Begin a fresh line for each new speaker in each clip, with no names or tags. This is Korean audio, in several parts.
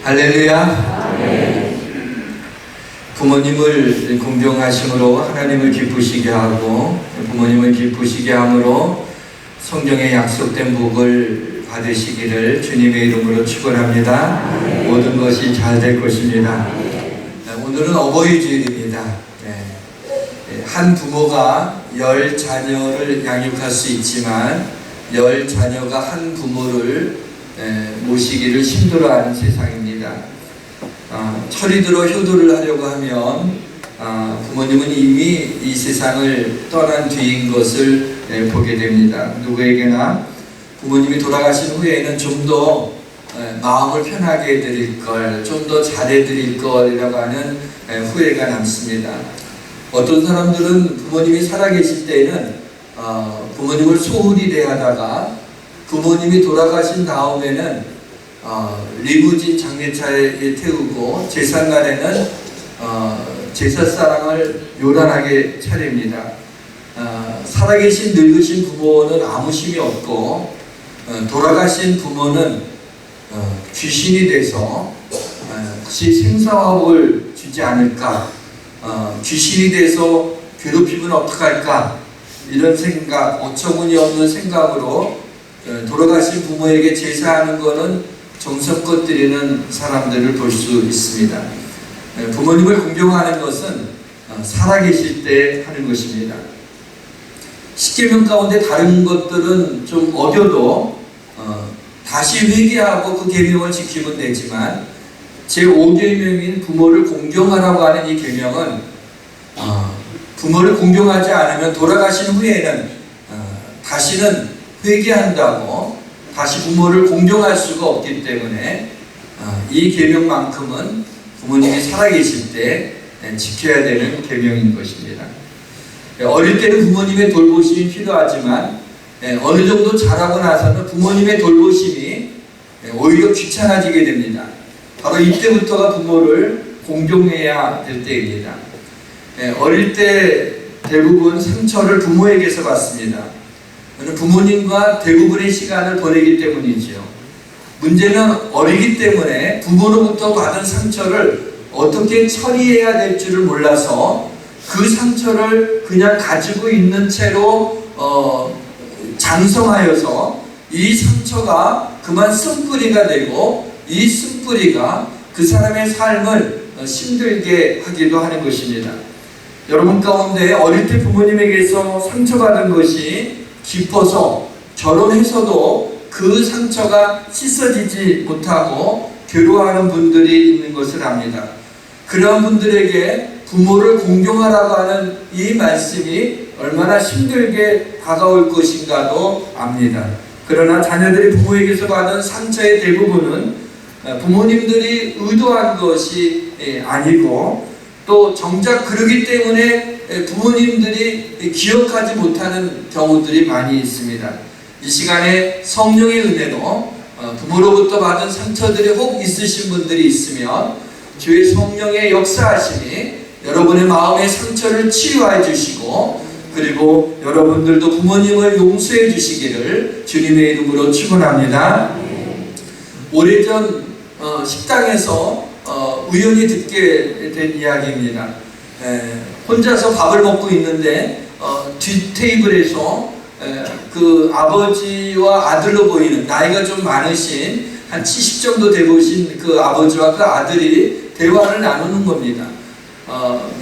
할렐루야. 부모님을 공경하심으로 하나님을 기쁘시게 하고 부모님을 기쁘시게 함으로 성경에 약속된 복을 받으시기를 주님의 이름으로 축원합니다. 모든 것이 잘 될 것입니다. 오늘은 어버이 주일입니다. 한 부모가 10자녀를 양육할 수 있지만 10자녀가 한 부모를 모시기를 힘들어하는 세상입니다. 철이 들어 효도를 하려고 하면 부모님은 이미 이 세상을 떠난 뒤인 것을 보게 됩니다. 누구에게나 부모님이 돌아가신 후에는 좀 더 마음을 편하게 해드릴 걸, 좀 더 잘해드릴 걸이라고 하는 후회가 남습니다. 어떤 사람들은 부모님이 살아계실 때에는 부모님을 소홀히 대하다가 부모님이 돌아가신 다음에는 리무진 장례차에 태우고 제삿날에는 제사상을 요란하게 차립니다. 살아계신 늙으신 부모는 아무 힘이 없고 돌아가신 부모는 귀신이 돼서 혹시 생사화복을 주지 않을까, 귀신이 돼서 괴롭히면 어떡할까, 이런 생각, 어처구니없는 생각으로 돌아가신 부모에게 제사하는 것은 정성껏 드리는 사람들을 볼 수 있습니다. 부모님을 공경하는 것은 살아계실 때 하는 것입니다. 십계명 가운데 다른 것들은 좀 어겨도 다시 회개하고 그 계명을 지키면 되지만 제5계명인 부모를 공경하라고 하는 이 계명은 부모를 공경하지 않으면 돌아가신 후에는 다시는 회개한다고 다시 부모를 공경할 수가 없기 때문에 이 계명만큼은 부모님이 살아계실 때 지켜야 되는 계명인 것입니다. 어릴 때는 부모님의 돌보심이 필요하지만 어느 정도 자라고 나서는 부모님의 돌보심이 오히려 귀찮아지게 됩니다. 바로 이때부터가 부모를 공경해야 될 때입니다. 어릴 때 대부분 상처를 부모에게서 받습니다. 부모님과 대부분의 시간을 보내기 때문이지요. 문제는 어리기 때문에 부모로부터 받은 상처를 어떻게 처리해야 될 줄을 몰라서 그 상처를 그냥 가지고 있는 채로 장성하여서 이 상처가 그만 쓴뿌리가 되고 이 쓴뿌리가 그 사람의 삶을 힘들게 하기도 하는 것입니다. 여러분 가운데 어릴 때 부모님에게서 상처받은 것이 깊어서 결혼해서도 그 상처가 씻어지지 못하고 괴로워하는 분들이 있는 것을 압니다. 그런 분들에게 부모를 공경하라고 하는 이 말씀이 얼마나 힘들게 다가올 것인가도 압니다. 그러나 자녀들이 부모에게서 받은 상처의 대부분은 부모님들이 의도한 것이 아니고 또 정작 그러기 때문에 부모님들이 기억하지 못하는 경우들이 많이 있습니다. 이 시간에 성령의 은혜로 부모로부터 받은 상처들이 혹 있으신 분들이 있으면 주의 성령의 역사하심이 여러분의 마음의 상처를 치유해 주시고 그리고 여러분들도 부모님을 용서해 주시기를 주님의 이름으로 축원합니다. 오래전 식당에서 우연히 듣게 된 이야기입니다. 혼자서 밥을 먹고 있는데 뒷 테이블에서 그 아버지와 아들로 보이는 나이가 좀 많으신 한 70 정도 되보신 그 아버지와 그 아들이 대화를 나누는 겁니다.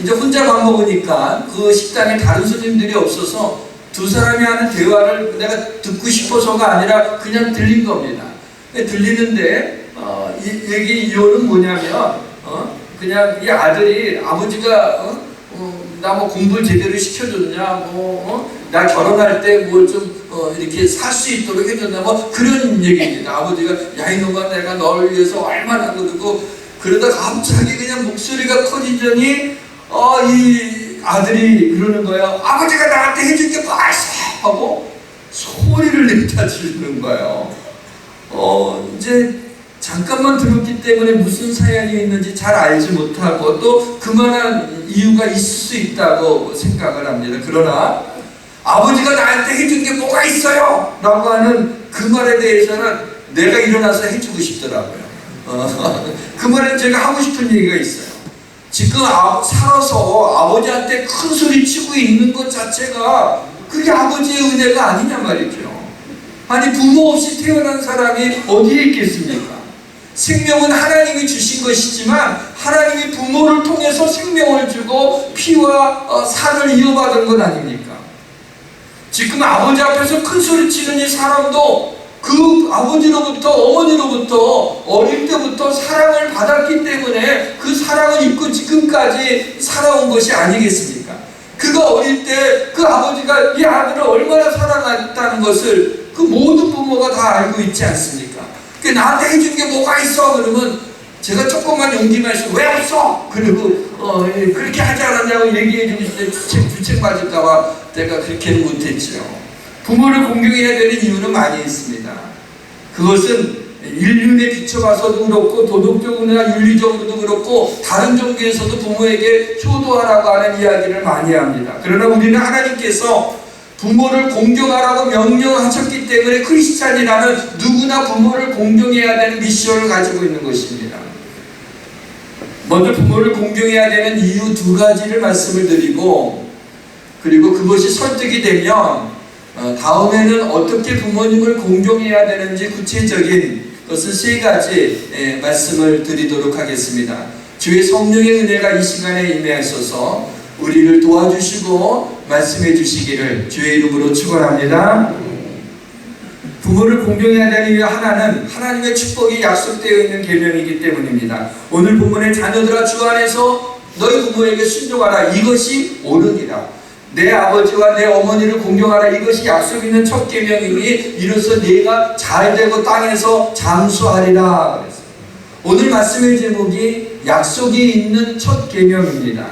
이제 혼자 밥 먹으니까 그 식당에 다른 손님들이 없어서 두 사람이 하는 대화를 내가 듣고 싶어서가 아니라 그냥 들린 겁니다. 들리는데 이 얘기 이유는 뭐냐면 그냥 이 아들이 아버지가 나 뭐 공부를 제대로 시켜줬냐, 나 결혼할 때 뭘 좀 이렇게 살 수 있도록 해줬냐, 뭐 그런 얘기입니다. 아버지가 야 이놈아 내가 너를 위해서 얼마나 그러고 그러다 갑자기 그냥 목소리가 커지더니 이 아들이 그러는 거예요. 아버지가 나한테 해줄 게 뭐가 있어 하고 소리를 내다 지르는 거예요. 이제 잠깐만 들었기 때문에 무슨 사연이 있는지 잘 알지 못하고 또 그만한 이유가 있을 수 있다고 생각을 합니다. 그러나 아버지가 나한테 해준 게 뭐가 있어요? 라고 하는 그 말에 대해서는 내가 일어나서 해주고 싶더라고요. 그 말에 제가 하고 싶은 얘기가 있어요. 지금 살아서 아버지한테 큰 소리 치고 있는 것 자체가 그게 아버지의 은혜가 아니냐 말이죠. 아니, 부모 없이 태어난 사람이 어디에 있겠습니까? 생명은 하나님이 주신 것이지만 하나님이 부모를 통해서 생명을 주고 피와 살을 이어받은 것 아닙니까? 지금 아버지 앞에서 큰 소리 치는 이 사람도 그 아버지로부터 어머니로부터 어릴 때부터 사랑을 받았기 때문에 그 사랑을 입고 지금까지 살아온 것이 아니겠습니까? 그가 어릴 때 그 아버지가 이 아들을 얼마나 사랑했다는 것을 그 모든 부모가 다 알고 있지 않습니까? 그 나한테 해준 게 뭐가 있어? 그러면 제가 조금만 용기만 있으면 왜 없어? 그리고 그렇게 하지 않았냐고 얘기해 주고 싶은데 주책 맞을까봐 내가 그렇게는 못했지요. 부모를 공경해야 되는 이유는 많이 있습니다. 그것은 인륜에 비춰봐서도 그렇고 도덕적으로나 윤리적으로도 그렇고 다른 종교에서도 부모에게 효도하라고 하는 이야기를 많이 합니다. 그러나 우리는 하나님께서 부모를 공경하라고 명령하셨기 때문에 크리스찬이라는 누구나 부모를 공경해야 되는 미션을 가지고 있는 것입니다. 먼저 부모를 공경해야 되는 이유 두 가지를 말씀을 드리고, 그리고 그것이 설득이 되면 다음에는 어떻게 부모님을 공경해야 되는지 구체적인 것을 세 가지 말씀을 드리도록 하겠습니다. 주의 성령의 은혜가 이 시간에 임하셔서 우리를 도와주시고 말씀해 주시기를 주의 이름으로 축원합니다. 부모를 공경해야 되는 이유 하나는 하나님의 축복이 약속되어 있는 계명이기 때문입니다. 오늘 본문의 자녀들아 주 안에서 너희 부모에게 순종하라. 이것이 옳으니라. 내 아버지와 내 어머니를 공경하라. 이것이 약속 있는 첫 계명이니 이로써 네가 잘되고 땅에서 장수하리라. 그랬어요. 오늘 말씀의 제목이 약속이 있는 첫 계명입니다.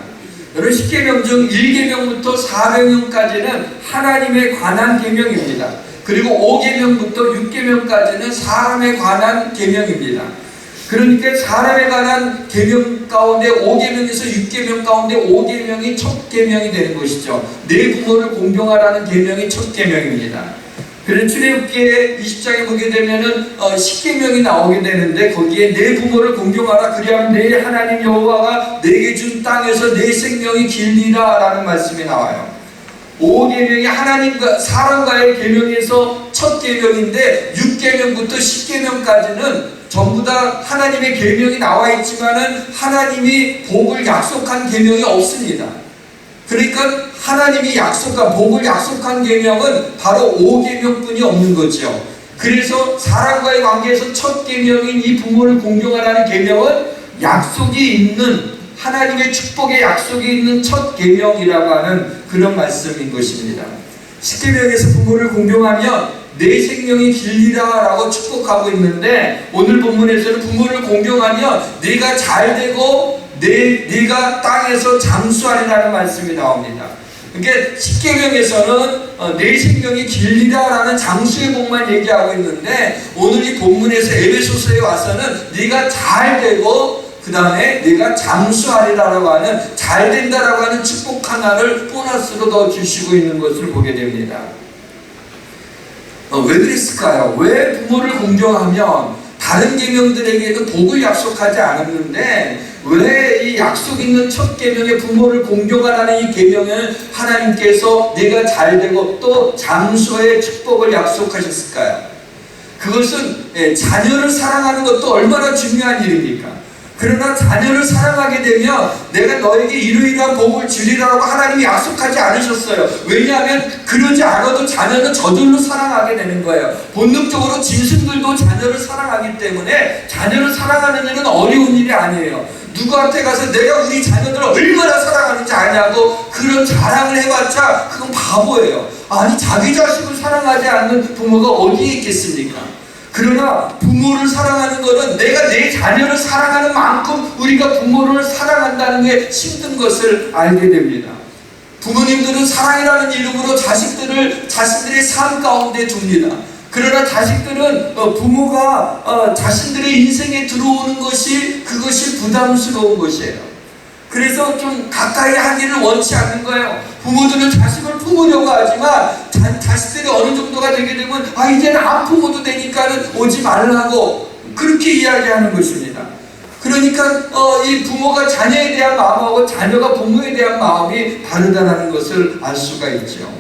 여러분, 10계명 중 1계명부터 4계명까지는 하나님에 관한 계명입니다. 그리고 5계명부터 6계명까지는 사람에 관한 계명입니다. 그러니까 사람에 관한 계명 가운데 5계명에서 6계명 가운데 5계명이 첫 계명이 되는 것이죠. 내 부모를 공경하라는 계명이 첫 계명입니다. 그래서 출애굽기에 20장에 보게 되면은 10계명이 나오게 되는데 거기에 내 부모를 공경하라. 그리하면 내 하나님 여호와가 내게 준 땅에서 내 생명이 길리라 라는 말씀이 나와요. 5계명이 하나님과 사람과의 계명에서 첫 계명인데 6계명부터 10계명까지는 전부 다 하나님의 계명이 나와 있지만은 하나님이 복을 약속한 계명이 없습니다. 그러니까 하나님이 약속한 복을 약속한 계명은 바로 5계명뿐이 없는 거죠. 그래서 사람과의 관계에서 첫 계명인 이 부모를 공경하라는 계명은 약속이 있는 하나님의 축복의 약속이 있는 첫 계명이라고 하는 그런 말씀인 것입니다. 10계명에서 부모를 공경하면 내 생명이 길리라 라고 축복하고 있는데 오늘 본문에서는 부모를 공경하면 네가 잘되고 네가 땅에서 장수하리라는 말씀이 나옵니다. 그러니까 10계명에서는 내 생명이 길리라 라는 장수의 복만 얘기하고 있는데 오늘 이 본문에서 에베소서에 와서는 네가 잘되고 그 다음에 네가 장수하리라고 하는 잘된다라고 하는 축복 하나를 보너스로 더 주시고 있는 것을 보게 됩니다. 왜 그랬을까요? 왜 부모를 공경하면 다른 계명들에게는 복을 약속하지 않았는데 왜 이 약속 있는 첫 계명의 부모를 공경하라는 이 계명을 하나님께서 네가 잘되고 또 장수의 축복을 약속하셨을까요? 그것은 자녀를 사랑하는 것도 얼마나 중요한 일입니까? 그러나 자녀를 사랑하게 되면 내가 너에게 이러이러한 복을 주리라고 하나님이 약속하지 않으셨어요. 왜냐하면 그러지 않아도 자녀는 저절로 사랑하게 되는 거예요. 본능적으로 짐승들도 자녀를 사랑하기 때문에 자녀를 사랑하는 일은 어려운 일이 아니에요. 누구한테 가서 내가 우리 자녀들을 얼마나 사랑하는지 아냐고 그런 자랑을 해봤자 그건 바보예요. 아니 자기 자식을 사랑하지 않는 부모가 어디에 있겠습니까? 그러나 부모를 사랑하는 것은 내가 내 자녀를 사랑하는 만큼 우리가 부모를 사랑한다는 게 힘든 것을 알게 됩니다. 부모님들은 사랑이라는 이름으로 자신들의 삶 가운데 둡니다. 그러나 자식들은 부모가 자신들의 인생에 들어오는 그것이 부담스러운 것이에요. 그래서 좀 가까이 하기를 원치 않는 거예요. 부모들은 자식을 품으려고 하지만 자식들이 어느 정도가 되게 되면 이제는 안 품어도 되니까는 오지 말라고 그렇게 이야기하는 것입니다. 그러니까 이 부모가 자녀에 대한 마음하고 자녀가 부모에 대한 마음이 다르다는 것을 알 수가 있죠.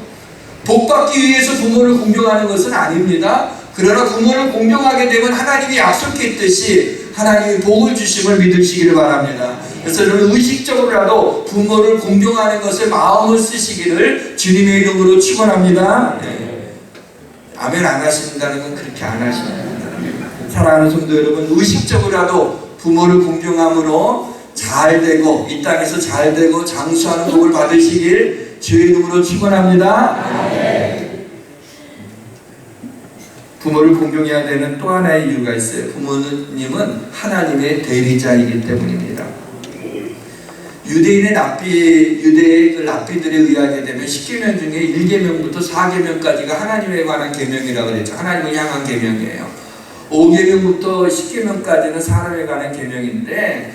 복받기 위해서 부모를 공경하는 것은 아닙니다. 그러나 부모를 공경하게 되면 하나님이 약속했듯이 하나님이 복을 주심을 믿으시기를 바랍니다. 그래서 여러분 의식적으로라도 부모를 공경하는 것에 마음을 쓰시기를 주님의 이름으로 축원합니다. 네. 아멘 안 하신다는 건 그렇게 안 하십니다. 사랑하는 성도 여러분, 의식적으로라도 부모를 공경함으로 잘되고 이 땅에서 잘되고 장수하는 복을 받으시길 주의 이름으로 축원합니다. 부모를 공경해야 되는 또 하나의 이유가 있어요. 부모님은 하나님의 대리자이기 때문입니다. 유대의 그 랍비들에 의하게 되면 10계명 중에 1계명부터 4계명까지가 하나님에 관한 계명이라고 그랬죠. 하나님을 향한 계명이에요. 5계명부터 10계명까지는 사람에 관한 계명인데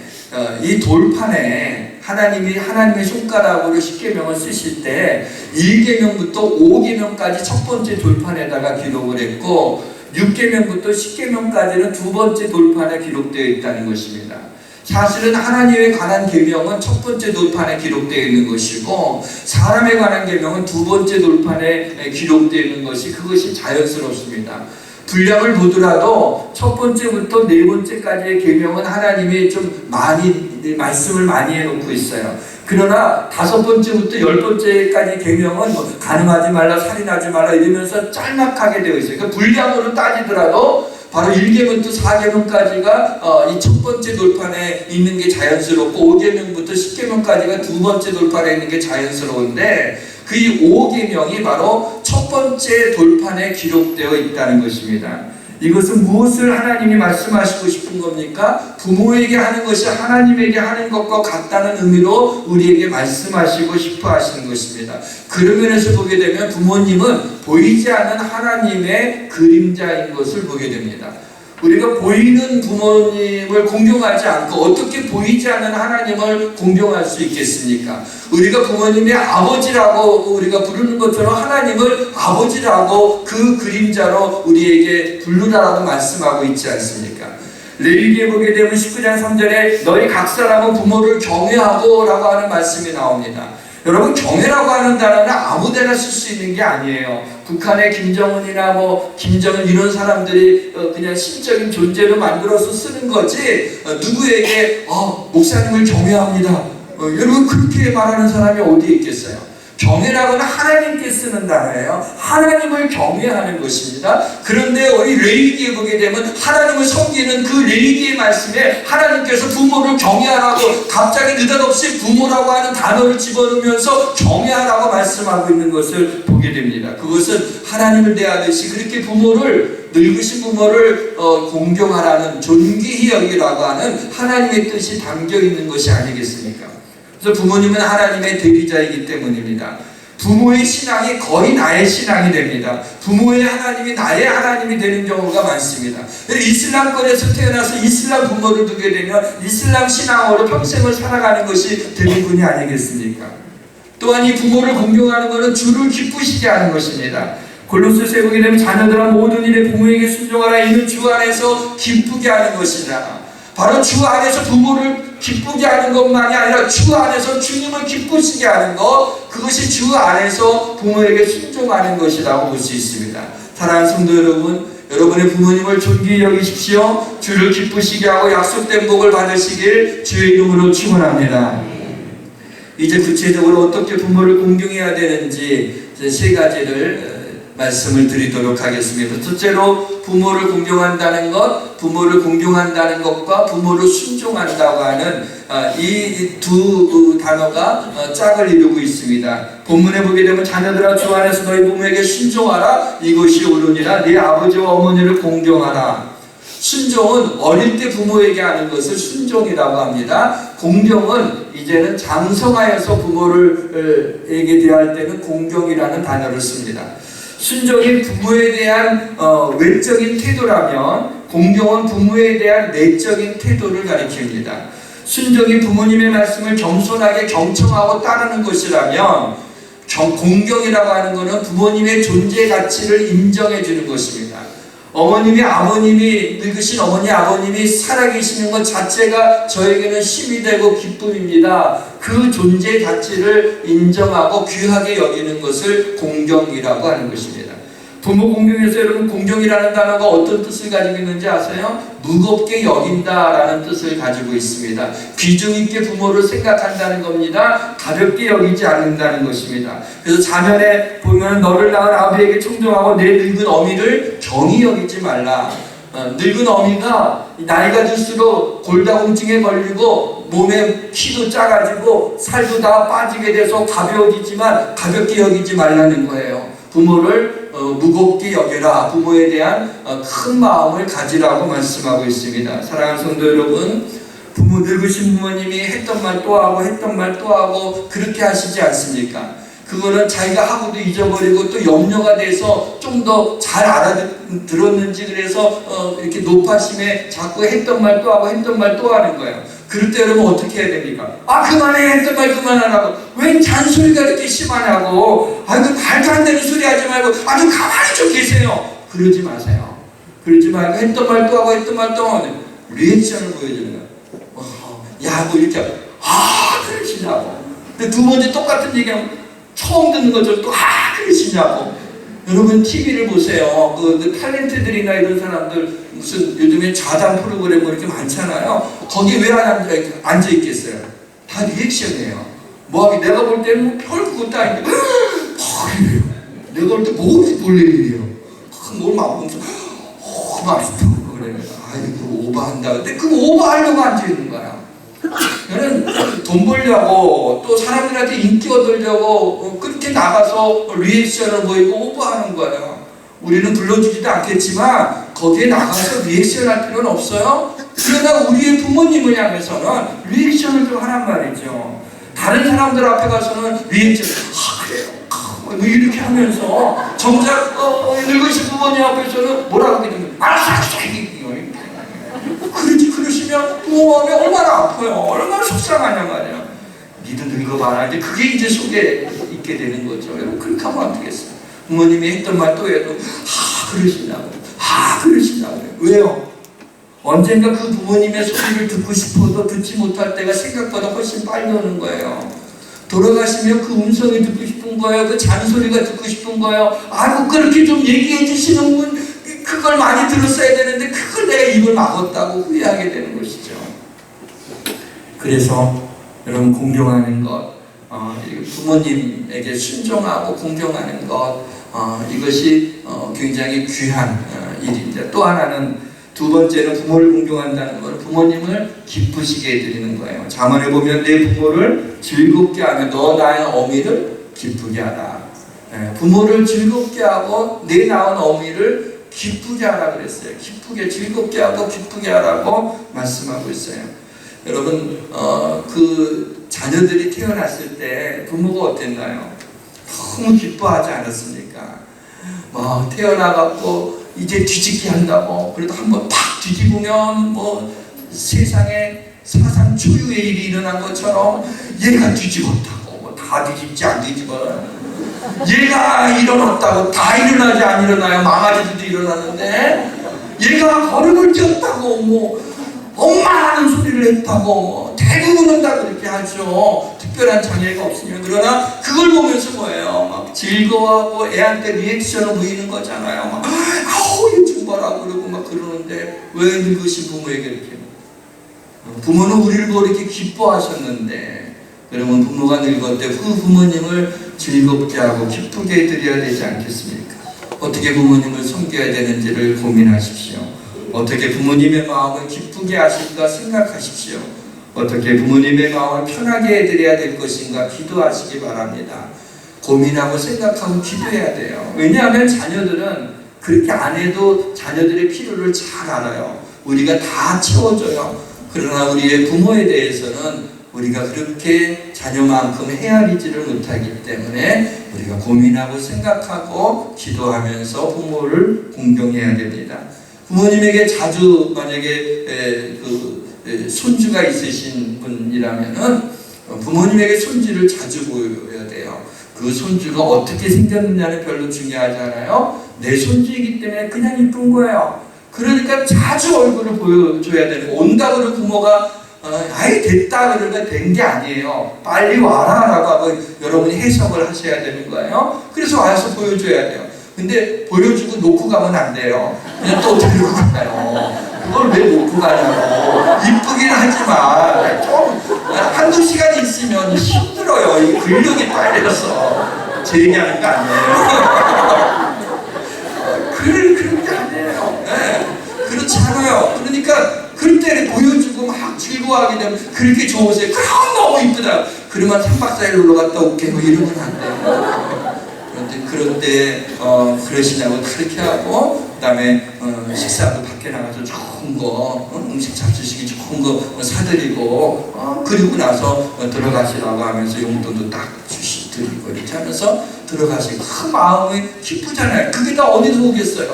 이 돌판에 하나님이 하나님의 손가락으로 10계명을 쓰실 때 1계명부터 5계명까지 첫 번째 돌판에다가 기록을 했고 6계명부터 10계명까지는 두 번째 돌판에 기록되어 있다는 것입니다. 사실은 하나님에 관한 계명은 첫 번째 돌판에 기록되어 있는 것이고 사람에 관한 계명은 두 번째 돌판에 기록되어 있는 것이 그것이 자연스럽습니다. 분량을 보더라도 첫 번째부터 네 번째까지의 계명은 하나님이 좀 많이 말씀을 많이 해놓고 있어요. 그러나 다섯 번째부터 열 번째까지 계명은 뭐 간음하지 말라, 살인하지 말라 이러면서 짤막하게 되어 있어요. 그러니까 분량으로 따지더라도 바로 1계명부터 4계명까지가 이 첫 번째 돌판에 있는 게 자연스럽고 5계명부터 10계명까지가 두 번째 돌판에 있는 게 자연스러운데 그 5계명이 바로 첫 번째 돌판에 기록되어 있다는 것입니다. 이것은 무엇을 하나님이 말씀하시고 싶은 겁니까? 부모에게 하는 것이 하나님에게 하는 것과 같다는 의미로 우리에게 말씀하시고 싶어 하시는 것입니다. 그런 면에서 보게 되면 부모님은 보이지 않는 하나님의 그림자인 것을 보게 됩니다. 우리가 보이는 부모님을 공경하지 않고 어떻게 보이지 않는 하나님을 공경할 수 있겠습니까? 우리가 부모님의 아버지라고 우리가 부르는 것처럼 하나님을 아버지라고 그 그림자로 우리에게 부르라고 말씀하고 있지 않습니까? 레위기에 보게 되면 19장 3절에 너희 각 사람은 부모를 경외하고 라고 하는 말씀이 나옵니다. 여러분 경외라고 하는 단어는 아무데나 쓸 수 있는 게 아니에요. 북한의 김정은이나 김정은 이런 사람들이 그냥 신적인 존재로 만들어서 쓰는 거지 누구에게 목사님을 경외합니다. 여러분 그렇게 말하는 사람이 어디에 있겠어요? 경외라고는 하나님께 쓰는 단어예요. 하나님을 경외하는 것입니다. 그런데 우리 레위기에 보게 되면 하나님을 섬기는 그 레위기의 말씀에 하나님께서 부모를 경외하라고 갑자기 느닷없이 부모라고 하는 단어를 집어넣으면서 경외하라고 말씀하고 있는 것을 보게 됩니다. 그것은 하나님을 대하듯이 그렇게 늙으신 부모를 공경하라는 존귀히 여기라고 하는 하나님의 뜻이 담겨 있는 것이 아니겠습니까? 그래서 부모님은 하나님의 대리자이기 때문입니다. 부모의 신앙이 거의 나의 신앙이 됩니다. 부모의 하나님이 나의 하나님이 되는 경우가 많습니다. 이슬람권에서 태어나서 이슬람 부모를 두게 되면 이슬람 신앙으로 평생을 살아가는 것이 대부분이 아니겠습니까? 또한 이 부모를 공경하는 것은 주를 기쁘시게 하는 것입니다. 골로새서에 보게 되면 자녀들아 모든 일에 부모에게 순종하라. 이는 주 안에서 기쁘게 하는 것이라. 바로 주 안에서 부모를 기쁘게 하는 것만이 아니라 주 안에서 주님을 기쁘시게 하는 것, 그것이 주 안에서 부모에게 순종하는 것이라고 볼 수 있습니다. 사랑하는 성도 여러분, 여러분의 부모님을 존귀히 여기십시오. 주를 기쁘시게 하고 약속된 복을 받으시길 주의 이름으로 축원합니다. 이제 구체적으로 어떻게 부모를 공경해야 되는지 세 가지를 말씀을 드리도록 하겠습니다. 첫째로 부모를 공경한다는 것, 부모를 공경한다는 것과 부모를 순종한다고 하는 이 두 단어가 짝을 이루고 있습니다. 본문에 보게 되면 자녀들아 주 안에서 너희 부모에게 순종하라. 이것이 옳으니라. 네 아버지와 어머니를 공경하라. 순종은 어릴 때 부모에게 하는 것을 순종이라고 합니다. 공경은 이제는 장성하여서 부모에게 대할 때는 공경이라는 단어를 씁니다. 순종이 부모에 대한 외적인 태도라면 공경은 부모에 대한 내적인 태도를 가리킵니다. 순종이 부모님의 말씀을 겸손하게 경청하고 따르는 것이라면 공경이라고 하는 것은 부모님의 존재 가치를 인정해 주는 것입니다. 어머님이 아버님이 늙으신 어머니 아버님이 살아계시는 것 자체가 저에게는 힘이 되고 기쁨입니다. 그 존재 가치를 인정하고 귀하게 여기는 것을 공경이라고 하는 것입니다. 부모 공경에서 여러분 공경이라는 단어가 어떤 뜻을 가지고 있는지 아세요? 무겁게 여긴다라는 뜻을 가지고 있습니다. 귀중 있게 부모를 생각한다는 겁니다. 가볍게 여기지 않는다는 것입니다. 그래서 자면에 보면 너를 낳은 아비에게 충성하고 내 늙은 어미를 경히 여기지 말라. 늙은 어미가 나이가 들수록 골다공증에 걸리고 몸에 키도 작아지고 살도 다 빠지게 돼서 가벼워지지만 가볍게 여기지 말라는 거예요. 부모를 무겁게 여겨라. 부모에 대한 큰 마음을 가지라고 말씀하고 있습니다. 사랑하는 성도 여러분, 늙으신 부모님이 했던 말 또 하고 했던 말 또 하고 그렇게 하시지 않습니까? 그거는 자기가 하고도 잊어버리고 또 염려가 돼서 좀 더 잘 알아들었는지 그래서 이렇게 높아심에 자꾸 했던 말 또 하고 했던 말 또 하는 거예요. 그럴 때 여러분 어떻게 해야 됩니까? 그만해, 했던 말 그만하라고. 왜 잔소리가 이렇게 심하냐고. 그 말도 안 되는 소리 하지 말고 좀 가만히 좀 계세요. 그러지 마세요. 그러지 말고 했던 말 또 하고 했던 말 또 하고 리액션을 보여주는 거예요. 야, 뭐 이렇게 그러시냐고. 근데 두 번째 똑같은 얘기하면 처음 듣는 것처럼 또 그러시냐고. 여러분 TV를 보세요. 그 탤런트들이나 이런 사람들 무슨 요즘에 좌담 프로그램 뭐 이렇게 많잖아요. 거기 왜 앉아 있겠어요? 다 리액션이에요. 내가 볼 때는 뭐 별 그것도 아닌데 이래요. 내가 볼 때 뭐지 볼 일이에요. 뭘 막 보면서 맛있다고 그래요. 이거 오버한다. 근데 그거 오버하려고 앉아 있는 거야. 저는 돈 벌려고 또 사람들한테 인기 얻으려고 그렇게 나가서 리액션을 보이고 오버하는 거예요. 우리는 불러주지도 않겠지만 거기에 나가서 리액션 할 필요는 없어요. 그러나 우리의 부모님을 향해서는 리액션을 좀 하란 말이죠. 다른 사람들 앞에 가서는 리액션 그래요 이렇게 하면서 정작 늙으신 부모님 앞에서는 뭐라고 그러냐면 알았어 그러시면 부모가 얼마나 아파요. 얼마나 속상하냐 말이야. 니도 늙어봐라. 이제 그게 이제 속에 있게 되는 거죠. 여러분 그렇게 하면 안 되겠어요. 부모님이 했던 말 또 해도 그러시냐고. 그러시냐고. 왜요? 언젠가 그 부모님의 소리를 듣고 싶어도 듣지 못할 때가 생각보다 훨씬 빨리 오는 거예요. 돌아가시면 그 음성이 듣고 싶은 거예요. 그 잔소리가 듣고 싶은 거예요. 그렇게 좀 얘기해 주시는 분 그걸 많이 들었어야 되는데 그걸 내가 입을 막았다고 후회하게 되는 것이죠. 그래서 여러분 공경하는 것, 부모님에게 순종하고 공경하는 것, 이것이 굉장히 귀한 일입니다. 또 하나는 두 번째는 부모를 공경한다는 것은 부모님을 기쁘시게 해드리는 거예요. 잠언에 보면 내 부모를 즐겁게 하며 너 낳은 어미를 기쁘게 하라. 부모를 즐겁게 하고 내 낳은 어미를 기쁘게 하라 그랬어요. 기쁘게 즐겁게 하고 기쁘게 하라고 말씀하고 있어요. 여러분 그 자녀들이 태어났을 때 부모가 어땠나요? 너무 기뻐하지 않았습니까? 태어나갖고 이제 뒤집기 한다고 그래도 한번 팍 뒤집으면 세상에 사상 초유의 일이 일어난 것처럼 얘가 뒤집었다고 다 뒤집지 안 뒤집어요. 얘가 일어났다고 다 일어나지 안 일어나요. 망아지들도 일어나는데 얘가 걸음을 뛰었다고 엄마 하는 소리를 했다고 대부분은 다 그렇게 하죠. 특별한 장애가 없으면. 그러나 그걸 보면서 뭐예요? 즐거워하고 애한테 리액션을 보이는 거잖아요. 얘 좀 봐라 그러고 그러는데 왜 늙으신 부모에게 이렇게 부모는 우리를 보고 이렇게 기뻐하셨는데 그러면 부모가 늙을 때 그 부모님을 즐겁게 하고 기쁘게 해드려야 되지 않겠습니까? 어떻게 부모님을 섬겨야 되는지를 고민하십시오. 어떻게 부모님의 마음을 기쁘게 하실까 생각하십시오. 어떻게 부모님의 마음을 편하게 해드려야 될 것인가 기도하시기 바랍니다. 고민하고 생각하고 기도해야 돼요. 왜냐하면 자녀들은 그렇게 안 해도 자녀들의 필요를 잘 알아요. 우리가 다 채워줘요. 그러나 우리의 부모에 대해서는 우리가 그렇게 자녀만큼 헤아리지를 못하기 때문에 우리가 고민하고 생각하고 기도하면서 부모를 공경해야 됩니다. 부모님에게 자주 만약에 손주가 있으신 분이라면은 부모님에게 손주를 자주 보여야 돼요. 그 손주가 어떻게 생겼느냐는 별로 중요하지 않아요. 내 손주이기 때문에 그냥 이쁜 거예요. 그러니까 자주 얼굴을 보여줘야 되는 거. 온다고 부모가 아예 됐다 그러니까 된 게 아니에요. 빨리 와라 라고 하고 여러분이 해석을 하셔야 되는 거예요. 그래서 와서 보여줘야 돼요. 근데 보여주고 놓고 가면 안 돼요. 그냥 또 들고 가요. 그걸 왜 놓고 가냐고. 이쁘긴 하지만 좀 한두 시간 있으면 힘들어요. 이 근력이 빨려서. 제 얘기하는 거 아니에요. 그런 게 아니에요. 네. 그렇지 않아요. 그러니까 그럴 때 보여주고 막 즐거워하게 되면 그렇게 좋으세요. 그럼 너무 이쁘다. 그러면 3박 4일 놀러 갔다 올게 뭐 이러면 안 돼요. 그럴 때 그러시냐고 그렇게 하고 그 다음에 식사도 밖에 나가서 좋은 거 음식 잡수시기 좋은 거 사드리고 그리고 나서 들어가시라고 하면서 용돈도 딱 드리고 이렇게 하면서 들어가시고 그 마음이 기쁘잖아요. 그게 다 어디서 오겠어요?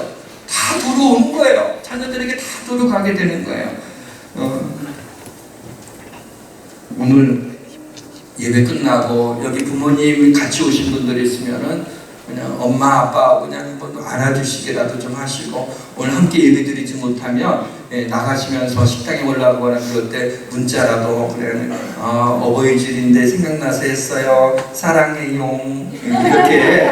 다 들어오는 거예요. 자녀들에게 다 들어가게 되는 거예요. 오늘 예배 끝나고 여기 부모님 같이 오신 분들이 있으면은 그냥 엄마 아빠 그냥 한번 안아주시기라도 좀 하시고, 오늘 함께 예배드리지 못하면 나가시면서 식당에 올라가거나 그럴 때 문자라도 그래 어버이질인데 생각나서 했어요, 사랑해요, 이렇게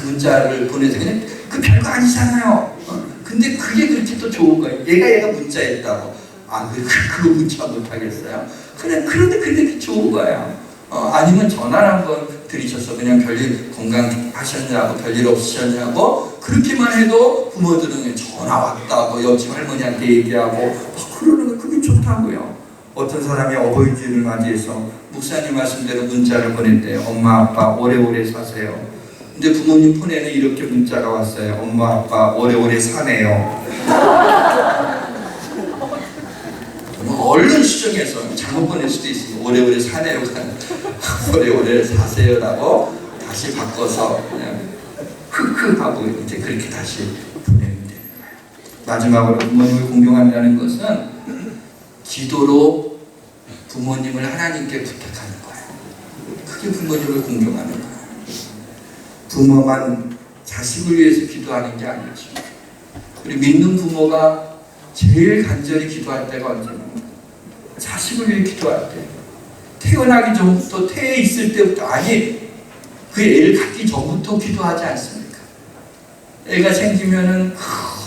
문자를 보내서 그냥 그 별거 아니잖아요. 근데 그게 그렇게 또 좋은 거예요. 얘가 문자했다고 그거 문자 못하겠어요? 그런데 그게 좋은 거예요. 아니면 전화를 한번 드리셔서 그냥 별일 건강하셨냐고 별일 없으셨냐고 그렇게만 해도 부모들은 전화 왔다고 옆집 할머니한테 얘기하고 그러는 거 그게 좋다고요. 어떤 사람이 어버이주를 맞이해서 목사님 말씀대로 문자를 보냈대요. 엄마 아빠 오래오래 사세요. 근데 부모님 폰에는 이렇게 문자가 왔어요. 엄마 아빠 오래오래 사네요. 얼른 수정해서 잘못 보낼 수도 있으니까 오래오래 사네요. 오래오래 사세요라고 다시 바꿔서 그냥 하고 이제 그렇게 다시 보내면 되는 거예요. 마지막으로 부모님을 공경한다는 것은 기도로 부모님을 하나님께 부탁하는 거예요. 그게 부모님을 공경하는 거예요. 부모만 자식을 위해서 기도하는 게 아니죠. 우리 믿는 부모가 제일 간절히 기도할 때가 언제나 자식을 위해 기도할 때, 태어나기 전부터 태에 있을 때부터 그 애를 갖기 전부터 기도하지 않습니까? 애가 생기면은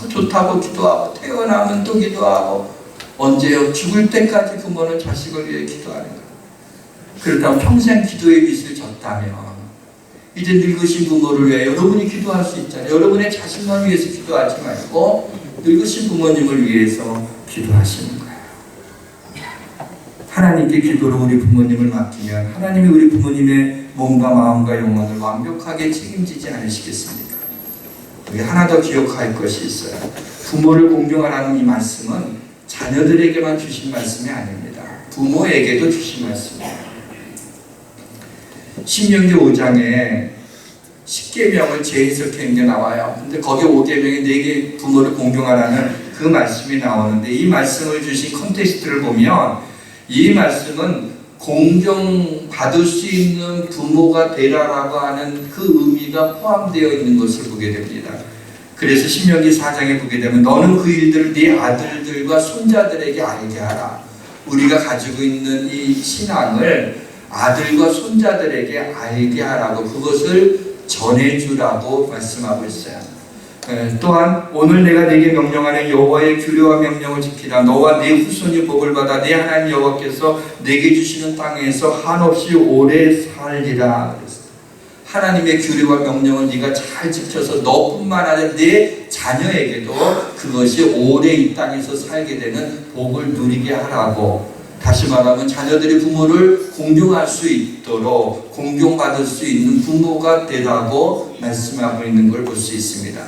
좋다고 기도하고 태어나면 또 기도하고 언제요? 죽을 때까지 부모는 자식을 위해 기도하는 거예요. 그러다 평생 기도의 빚을 졌다면 이제 늙으신 부모를 위해 여러분이 기도할 수 있잖아요. 여러분의 자식만 위해서 기도하지 말고 늙으신 부모님을 위해서 기도하시는 거예요. 하나님께 기도로 우리 부모님을 맡기면 하나님이 우리 부모님의 몸과 마음과 영혼을 완벽하게 책임지지 않으시겠습니까? 우리 하나 더 기억할 것이 있어요. 부모를 공경하라는 이 말씀은 자녀들에게만 주신 말씀이 아닙니다. 부모에게도 주신 말씀이에요. 신명기 5장에 10계명을 재해석한 게 나와요. 근데 거기 5계명에 4개 부모를 공경하라는 그 말씀이 나오는데, 이 말씀을 주신 컨텍스트를 보면 이 말씀은 공경받을 수 있는 부모가 되라라고 하는 그 의미가 포함되어 있는 것을 보게 됩니다. 그래서 신명기 4장에 보게 되면 너는 그 일들을 네 아들들과 손자들에게 알게 하라. 우리가 가지고 있는 이 신앙을 아들과 손자들에게 알게 하라고, 그것을 전해주라고 말씀하고 있어요. 또한 오늘 내가 네게 명령하는 여호와의 규례와 명령을 지키라. 너와 네 후손이 복을 받아 네 하나님 여호와께서 네게 주시는 땅에서 한없이 오래 살리라. 하나님의 규례와 명령을 네가 잘 지켜서 너뿐만 아니라 네 자녀에게도 그것이 오래 이 땅에서 살게 되는 복을 누리게 하라고. 다시 말하면 자녀들이 부모를 공경할 수 있도록 공경받을 수 있는 부모가 되라고 말씀하고 있는 걸 볼 수 있습니다.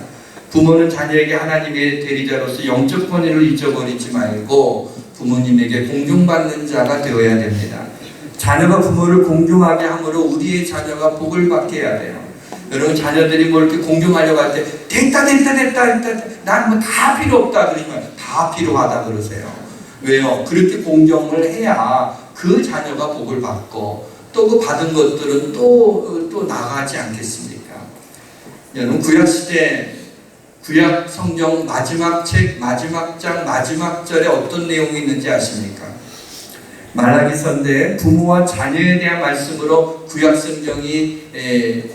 부모는 자녀에게 하나님의 대리자로서 영적 권위를 잊어버리지 말고 부모님에게 공경받는 자가 되어야 됩니다. 자녀가 부모를 공경하게 함으로 우리의 자녀가 복을 받게 해야 돼요. 여러분, 자녀들이 뭐 이렇게 공경하려고 할 때 됐다 난 뭐 다 필요 없다 그러지만 다 필요하다 그러세요. 왜요? 그렇게 공경을 해야 그 자녀가 복을 받고 또 그 받은 것들은 또 나가지 않겠습니까? 여러분, 구약시대 구약 성경 마지막 책 마지막 장 마지막 절에 어떤 내용이 있는지 아십니까? 말라기서인데 부모와 자녀에 대한 말씀으로 구약 성경이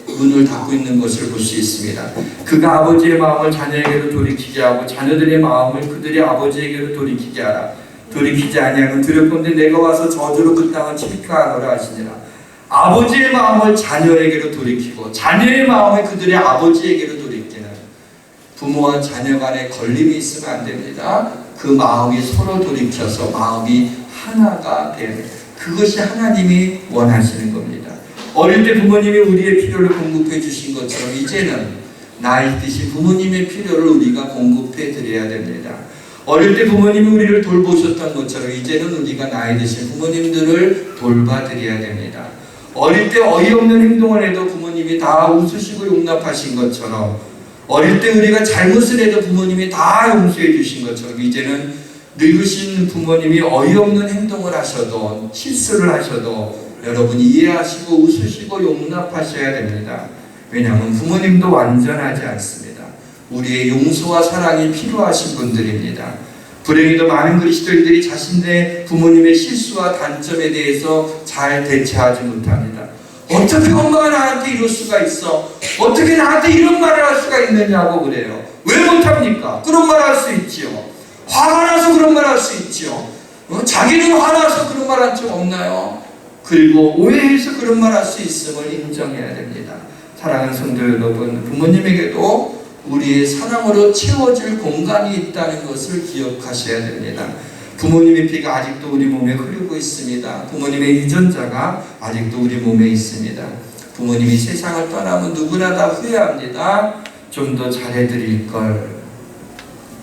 문을 닫고 있는 것을 볼 수 있습니다. 그가 아버지의 마음을 자녀에게로 돌이키게 하고 자녀들의 마음을 그들의 아버지에게로 돌이키게 하라. 돌이키지 아니하면 두렵건대 내가 와서 저주로 그 땅을 침묵하노라 하시니라. 아버지의 마음을 자녀에게로 돌이키고 자녀의 마음을 그들의 아버지에게로 돌이키는, 부모와 자녀 간에 걸림이 있으면 안 됩니다. 그 마음이 서로 돌이켜서 마음이 하나가 되는, 그것이 하나님이 원하시는 겁니다. 어릴 때 부모님이 우리의 필요를 공급해 주신 것처럼 이제는 나이 드신 부모님의 필요를 우리가 공급해 드려야 됩니다. 어릴 때 부모님이 우리를 돌보셨던 것처럼 이제는 우리가 나이 드신 부모님들을 돌봐드려야 됩니다. 어릴 때 어이없는 행동을 해도 부모님이 다 웃으시고 용납하신 것처럼, 어릴 때 우리가 잘못을 해도 부모님이 다 용서해 주신 것처럼 이제는 늙으신 부모님이 어이없는 행동을 하셔도, 실수를 하셔도 여러분이 이해하시고 웃으시고 용납하셔야 됩니다. 왜냐하면 부모님도 완전하지 않습니다. 우리의 용서와 사랑이 필요하신 분들입니다. 불행히도 많은 그리스도인들이 자신의 부모님의 실수와 단점에 대해서 잘 대처하지 못합니다. 어떻게 엄마가 나한테 이럴 수가 있어? 어떻게 나한테 이런 말을 할 수가 있느냐고 그래요. 왜 못합니까? 그런 말 할 수 있지요. 화가 나서 그런 말 할 수 있지요. 자기는 화나서 그런 말 한 적 없나요? 그리고 오해해서 그런 말 할 수 있음을 인정해야 됩니다. 사랑하는 성도 여러분, 부모님에게도 우리의 사랑으로 채워질 공간이 있다는 것을 기억하셔야 됩니다. 부모님의 피가 아직도 우리 몸에 흐르고 있습니다. 부모님의 유전자가 아직도 우리 몸에 있습니다. 부모님이 세상을 떠나면 누구나 다 후회합니다. 좀 더 잘해드릴 걸.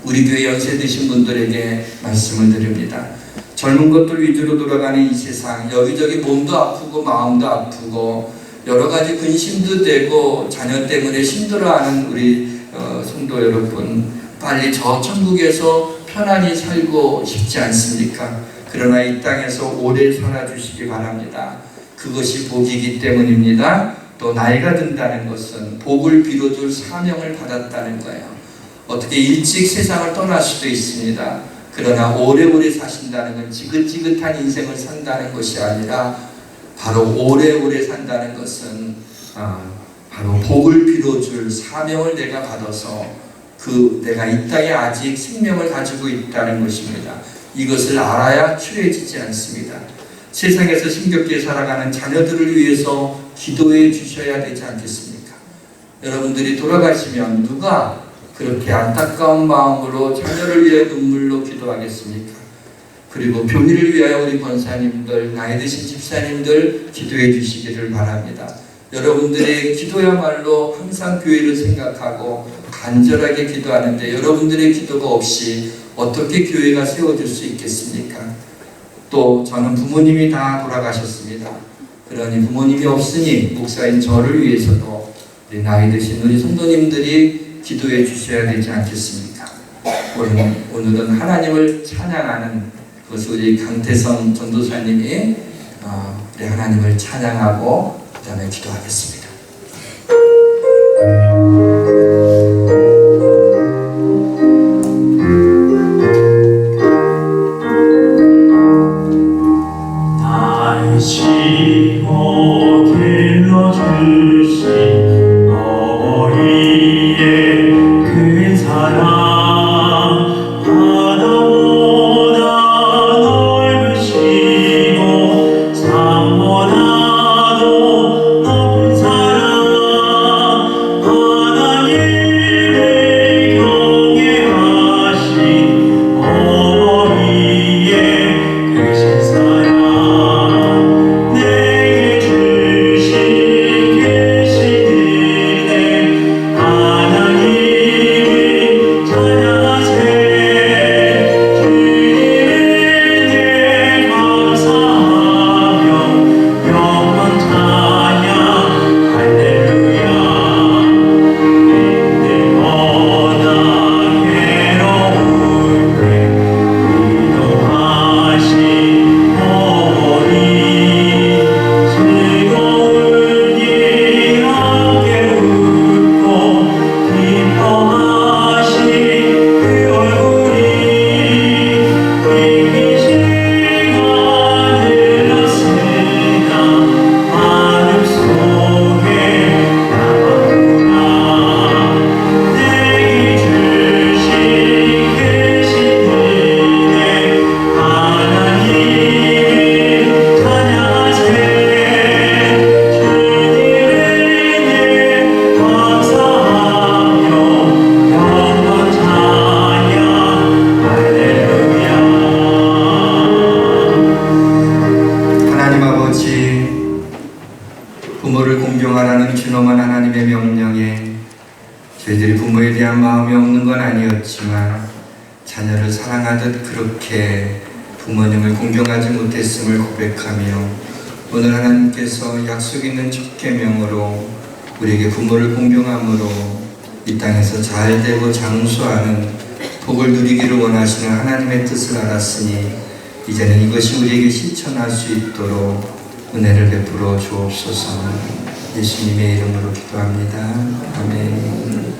우리 교회 연세 드신 분들에게 말씀을 드립니다. 젊은 것들 위주로 돌아가는 이 세상, 여기저기 몸도 아프고 마음도 아프고 여러 가지 근심도 되고 자녀 때문에 힘들어하는 우리 성도 여러분, 빨리 저 천국에서 편안히 살고 싶지 않습니까? 그러나 이 땅에서 오래 살아주시기 바랍니다. 그것이 복이기 때문입니다. 또 나이가 든다는 것은 복을 빌어줄 사명을 받았다는 거예요. 어떻게 일찍 세상을 떠날 수도 있습니다. 그러나 오래오래 사신다는 건 지긋지긋한 인생을 산다는 것이 아니라 바로 오래오래 산다는 것은 바로 복을 빌어줄 사명을 내가 받아서 내가 이 땅에 아직 생명을 가지고 있다는 것입니다. 이것을 알아야 추해지지 않습니다. 세상에서 힘겹게 살아가는 자녀들을 위해서 기도해 주셔야 되지 않겠습니까? 여러분들이 돌아가시면 누가 그렇게 안타까운 마음으로 자녀를 위해 눈물로 기도하겠습니까? 그리고 교회를 위하여 우리 권사님들, 나이 드신 집사님들 기도해 주시기를 바랍니다. 여러분들의 기도야말로 항상 교회를 생각하고 간절하게 기도하는데 여러분들의 기도가 없이 어떻게 교회가 세워질 수 있겠습니까? 또 저는 부모님이 다 돌아가셨습니다. 그러니 부모님이 없으니 목사인 저를 위해서도 나이 드신 우리 성도님들이 기도해 주셔야 되지 않겠습니까? 오늘은 하나님을 찬양하는, 그것을 우리 강태성 전도사님이 우리 하나님을 찬양하고 그 다음에 기도하겠습니다.
날씨고 길러주신 어리의 그 사랑, 바다보다 넓으시고 산보다도 높은 산
하나님의 명령에 저희들이 부모에 대한 마음이 없는 건 아니었지만 자녀를 사랑하듯 그렇게 부모님을 공경하지 못했음을 고백하며 오늘 하나님께서 약속 있는 첫 계명으로 우리에게 부모를 공경함으로 이 땅에서 잘되고 장수하는 복을 누리기를 원하시는 하나님의 뜻을 알았으니 이제는 이것이 우리에게 실천할 수 있도록 은혜를 베풀어 주옵소서. 예수님의 이름으로 기도합니다. 아멘.